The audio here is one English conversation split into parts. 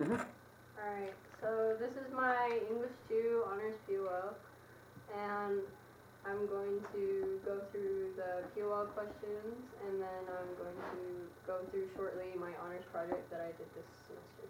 Alright, so this is my English 2 Honors POL, and I'm going to go through the POL questions, and then I'm going to go through shortly my honors project that I did this semester.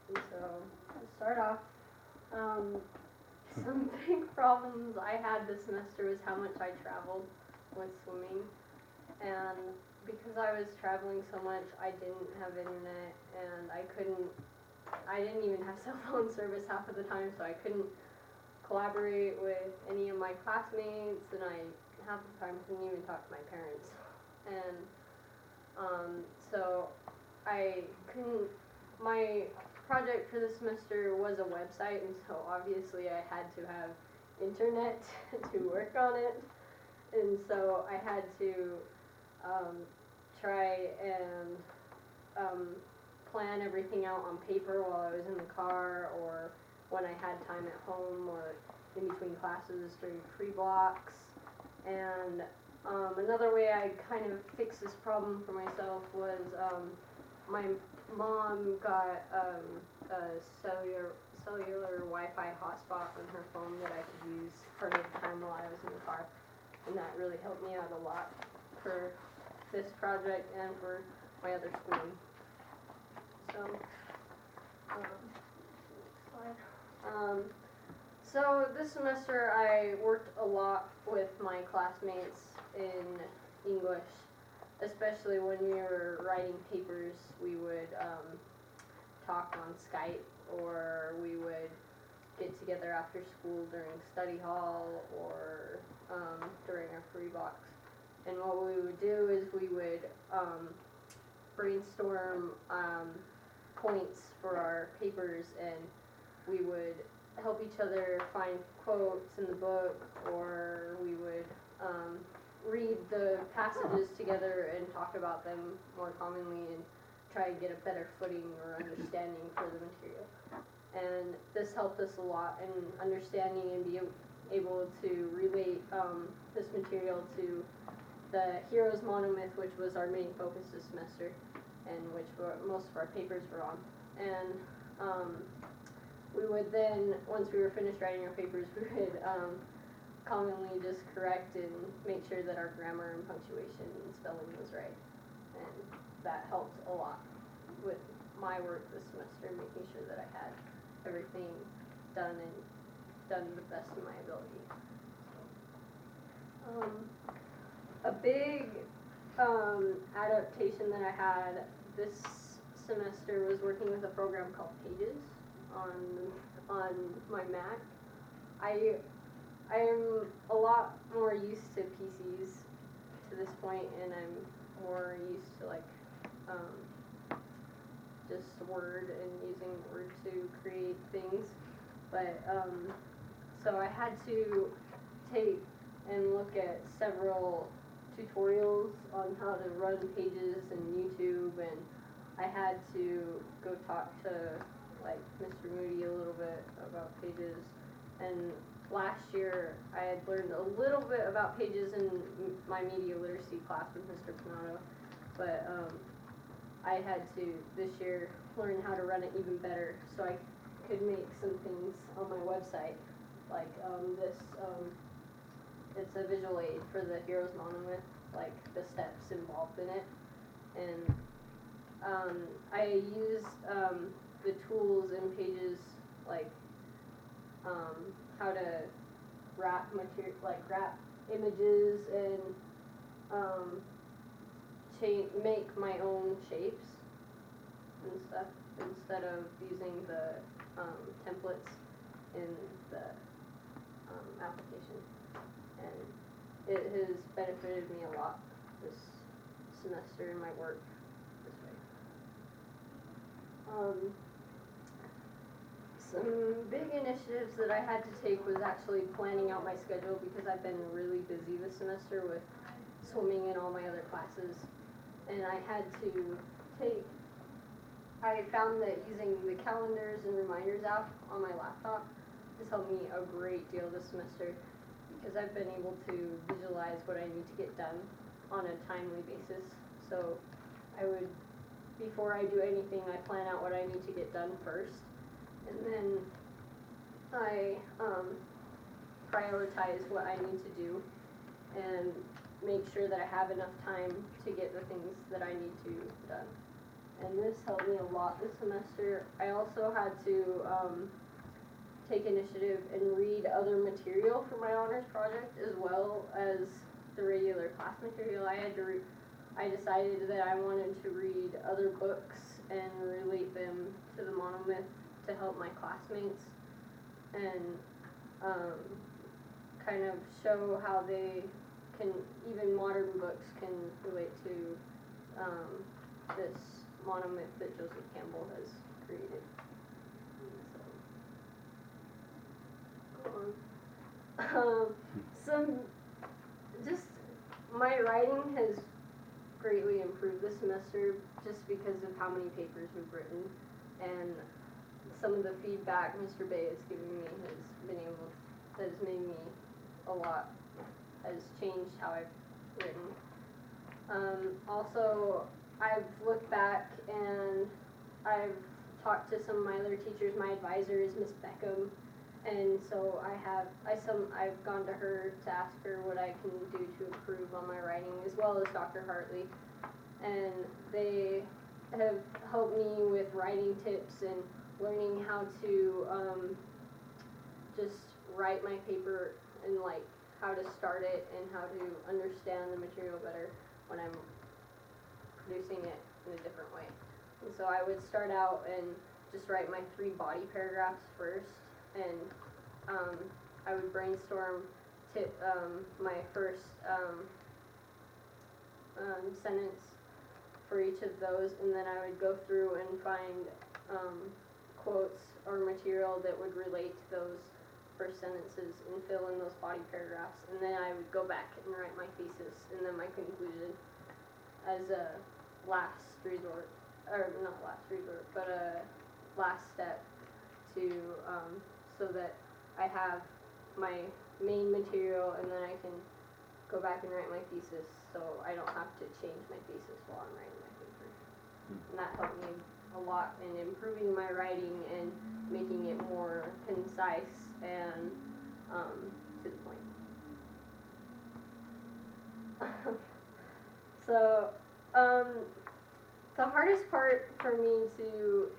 And so, to start off, some big problems I had this semester was how much I traveled with swimming, and because I was traveling so much, I didn't have internet, and I didn't even have cell phone service half of the time, so I couldn't collaborate with any of my classmates, and I half the time couldn't even talk to my parents. And so I couldn't, my project for the semester was a website, and so obviously I had to have internet to work on it. And so I had to try and plan everything out on paper while I was in the car, or when I had time at home, or in between classes during free blocks. And another way I kind of fixed this problem for myself was my mom got a cellular Wi-Fi hotspot on her phone that I could use part of the time while I was in the car, and that really helped me out a lot for this project and for my other schooling. So, so this semester I worked a lot with my classmates in English, especially when we were writing papers. We would talk on Skype, or we would get together after school during study hall, or during our free blocks. And what we would do is we would brainstorm points for our papers, and we would help each other find quotes in the book, or we would read the passages together and talk about them more commonly and try to get a better footing or understanding for the material. And this helped us a lot in understanding and be able to relate this material to the Heroes Monomyth, which was our main focus this semester, and which most of our papers were on. And we would then, once we were finished writing our papers, we would commonly just correct and make sure that our grammar and punctuation and spelling was right. And that helped a lot with my work this semester, making sure that I had everything done and done the best of my ability. A big adaptation that I had this semester was working with a program called Pages on my Mac. I am a lot more used to PCs to this point, and I'm more used to just Word and using Word to create things. But so I had to take and look at several tutorials on how to run Pages in YouTube, and I had to go talk to Mr. Moody a little bit about Pages. And last year I had learned a little bit about Pages in my media literacy class with Mr. Panato, but I had to this year learn how to run it even better so I could make some things on my website, like this. It's a visual aid for the Heroes Monomyth, like the steps involved in it. And I used the tools in Pages, like how to wrap material, wrap images, and make my own shapes and stuff instead of using the templates in the application. And it has benefited me a lot this semester in my work this way. Some big initiatives that I had to take was actually planning out my schedule, because I've been really busy this semester with swimming and all my other classes. And I found that using the calendars and reminders app on my laptop has helped me a great deal this semester, because I've been able to visualize what I need to get done on a timely basis. So I would before I do anything, I plan out what I need to get done first, and then I prioritize what I need to do and make sure that I have enough time to get the things that I need to done. And this helped me a lot this semester. I also had to take initiative and read other material for my honors project as well as the regular class material. I decided that I wanted to read other books and relate them to the monomyth to help my classmates and kind of show how they can, even modern books can relate to this monomyth that Joseph Campbell has created. Just my writing has greatly improved this semester just because of how many papers we've written, and some of the feedback Mr. Bay has given me has made me has changed how I've written. Also, I've looked back and I've talked to some of my other teachers. My advisor is Miss Beckham, and so I've gone to her to ask her what I can do to improve on my writing, as well as Dr. Hartley, and they have helped me with writing tips and learning how to just write my paper and like how to start it and how to understand the material better when I'm producing it in a different way. And so I would start out and just write my 3 body paragraphs first, and I would brainstorm my first sentence for each of those, and then I would go through and find quotes or material that would relate to those first sentences and fill in those body paragraphs, and then I would go back and write my thesis and then my conclusion as a last resort, or not last resort, but a last step to so that I have my main material and then I can go back and write my thesis, so I don't have to change my thesis while I'm writing my paper. And that helped me a lot in improving my writing and making it more concise and to the point. So the hardest part for me to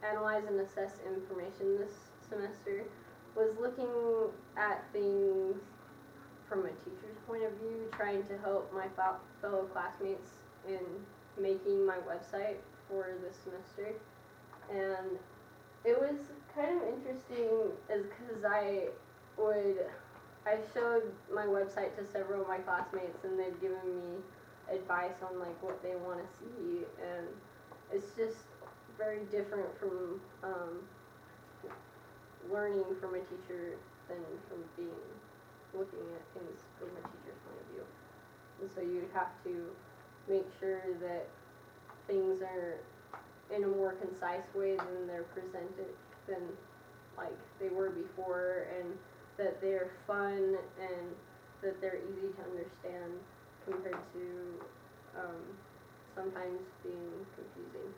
analyze and assess information this semester was looking at things from a teacher's point of view, trying to help my fellow classmates in making my website for this semester. And it was kind of interesting because I showed my website to several of my classmates, and they've given me advice on like what they want to see, and it's just very different from learning from a teacher than from looking at things from a teacher's point of view. And so you have to make sure that things are in a more concise way than they're presented than like they were before, and that they're fun and that they're easy to understand compared to sometimes being confusing.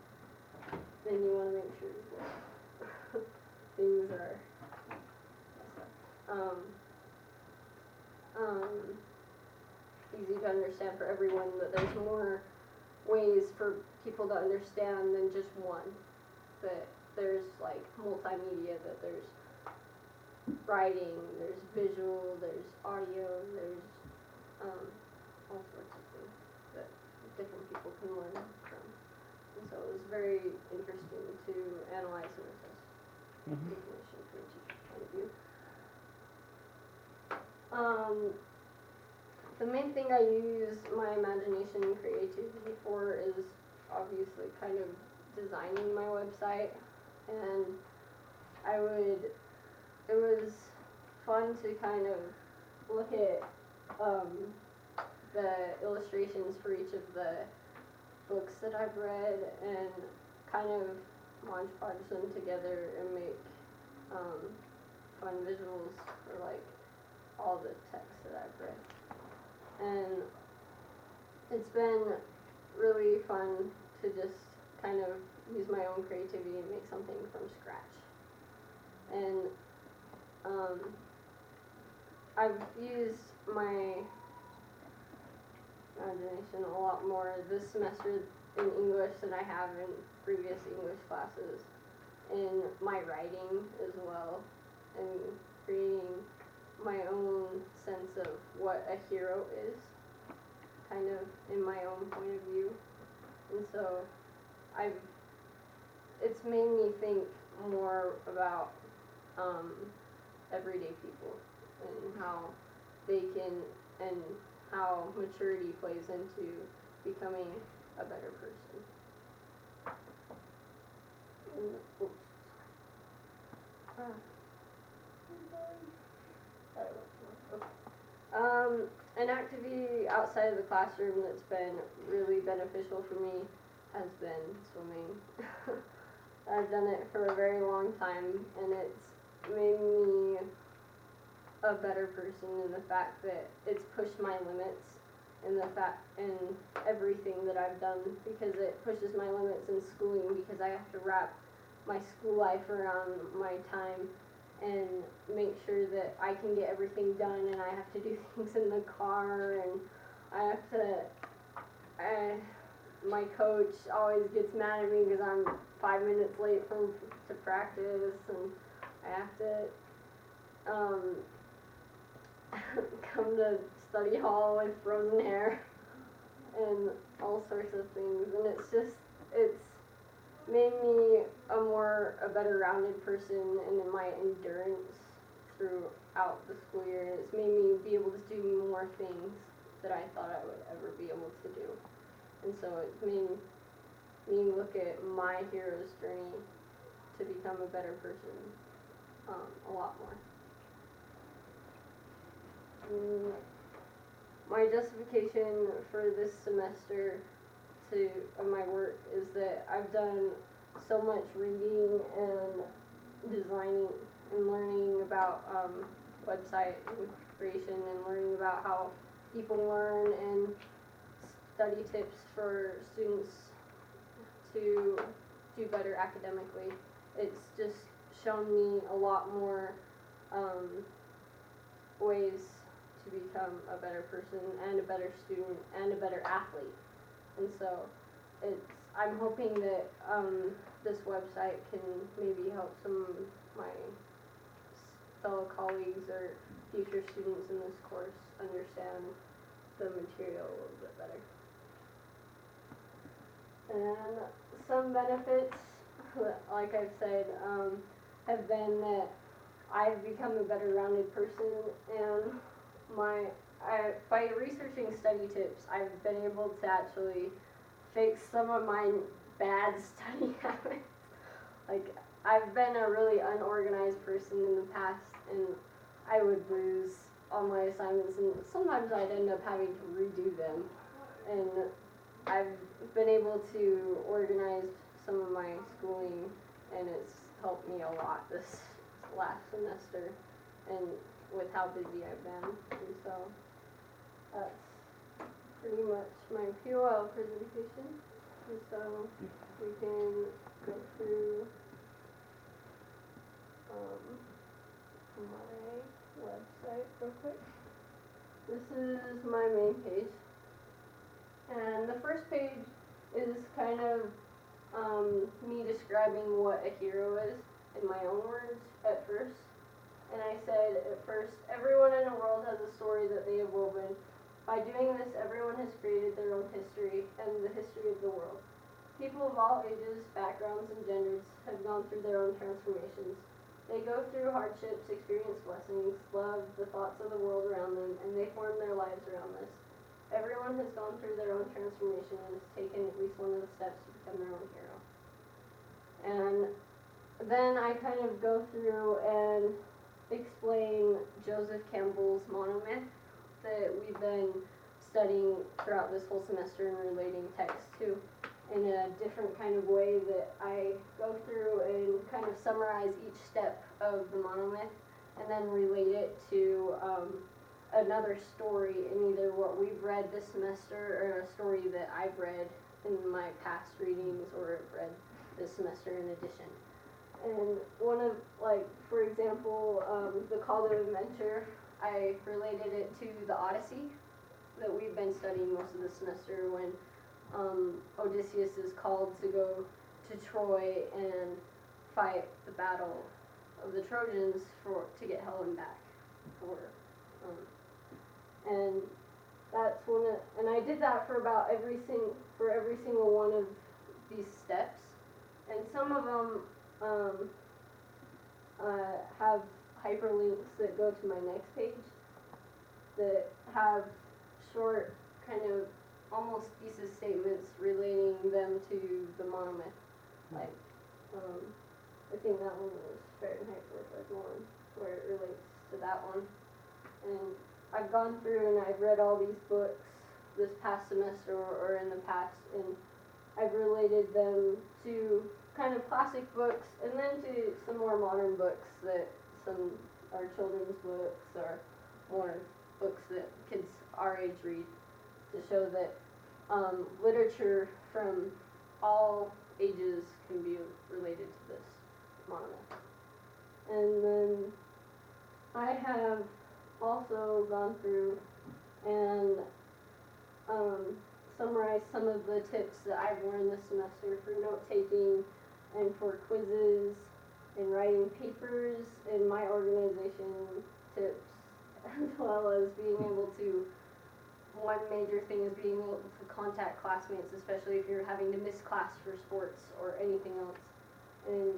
Then you want to make sure that things are easy to understand for everyone, that there's more ways for people to understand than just one. That there's like multimedia, that there's writing, there's visual, there's audio, there's all sorts of things that different people can learn from. And so it was very interesting to analyze and assess information from a teacher's point of view. The main thing I use my imagination and creativity for is obviously kind of designing my website, and it was fun to kind of look at the illustrations for each of the books that I've read and kind of montage them together and make fun visuals for like all the texts that I've read. And it's been really fun to just kind of use my own creativity and make something from scratch. And I've used my imagination a lot more this semester in English than I have in previous English classes, in my writing as well, and creating my own sense of what a hero is, kind of in my own point of view. And so it's made me think more about everyday people and how they can, and how maturity plays into becoming a better person. Oops. An activity outside of the classroom that's been really beneficial for me has been swimming. I've done it for a very long time, and it's made me a better person in the fact that it's pushed my limits in everything that I've done, because it pushes my limits in schooling, because I have to wrap my school life around my time and make sure that I can get everything done, and I have to do things in the car, and I have to, my coach always gets mad at me because I'm 5 minutes late to practice, and I have to come to study hall with frozen hair and all sorts of things, and it's made me a better rounded person, and in my endurance throughout the school year, and it's made me be able to do more things that I thought I would ever be able to do. And so it's made me look at my hero's journey to become a better person a lot more. My justification for this semester of my work is that I've done so much reading and designing and learning about website creation, and learning about how people learn, and study tips for students to do better academically. It's just shown me a lot more ways to become a better person and a better student and a better athlete. And so I'm hoping that this website can maybe help some of my fellow colleagues or future students in this course understand the material a little bit better. And some benefits, like I've said, have been that I've become a better rounded person, and by researching study tips, I've been able to actually fix some of my bad study habits. Like, I've been a really unorganized person in the past, and I would lose all my assignments, and sometimes I'd end up having to redo them. And I've been able to organize some of my schooling, and it's helped me a lot this last semester, and with how busy I've been. And so that's pretty much my POL presentation. And so we can go through my website real quick. This is my main page. And the first page is kind of me describing what a hero is in my own words at first. And I said at first, everyone in the world has a story that they have woven. By doing this, everyone has created their own history and the history of the world. People of all ages, backgrounds, and genders have gone through their own transformations. They go through hardships, experience blessings, love the thoughts of the world around them, and they form their lives around this. Everyone has gone through their own transformation and has taken at least one of the steps to become their own hero. And then I kind of go through and explain Joseph Campbell's monomyth that we've been studying throughout this whole semester and relating text to, in a different kind of way that I go through and kind of summarize each step of the monomyth and then relate it to another story in either what we've read this semester or a story that I've read in my past readings or read this semester in addition. And one of, like, for example, the Call to Adventure, I related it to the Odyssey that we've been studying most of the semester when Odysseus is called to go to Troy and fight the battle of the Trojans to get Helen back for, and that's and I did that for about every single one of these steps, and some of them have hyperlinks that go to my next page that have short kind of almost thesis statements relating them to the monomyth. Like, I think that one was Fahrenheit 451, where it relates to that one. And I've gone through and I've read all these books this past semester or in the past, and I've related them to kind of classic books and then to some more modern books that some are children's books or more books that kids our age read, to show that literature from all ages can be related to this monolith. And then I have also gone through and summarized some of the tips that I've learned this semester for note-taking and for quizzes and writing papers and my organization tips, as well as being able to, one major thing is being able to contact classmates, especially if you're having to miss class for sports or anything else. And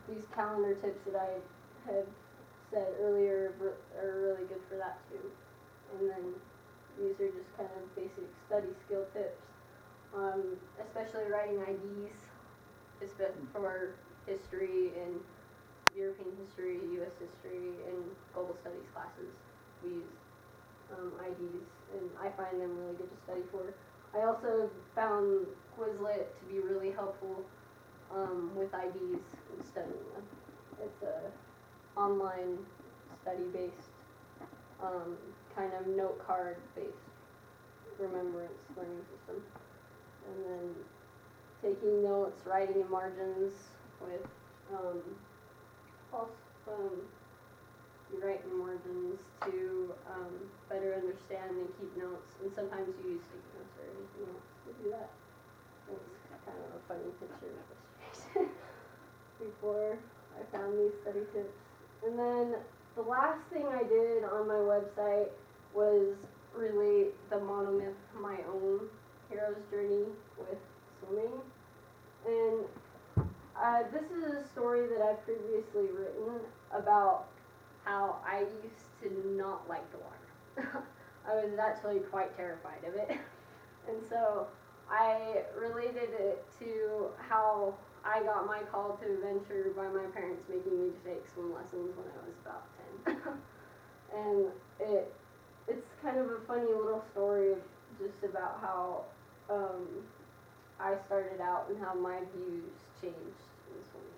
these calendar tips that I had said earlier are really good for that too. And then these are just kind of basic study skill tips, especially writing IDs, for history and European history, U.S. history, and global studies classes. We use IDs, and I find them really good to study for. I also found Quizlet to be really helpful with IDs and studying them. It's a online study-based, kind of note card-based remembrance learning system. And then taking notes, writing in margins with you write in margins to better understand and keep notes, and sometimes you use sticky notes or anything else to do that. It's kind of a funny picture illustration before I found these study tips. And then the last thing I did on my website was relate the monomyth to my own hero's journey with swimming. And this is a story that I've previously written about how I used to not like the water. I was actually quite terrified of it. And so I related it to how I got my call to adventure by my parents making me take swim lessons when I was about 10. And it's kind of a funny little story of just about how I started out and how my views changed in swimming.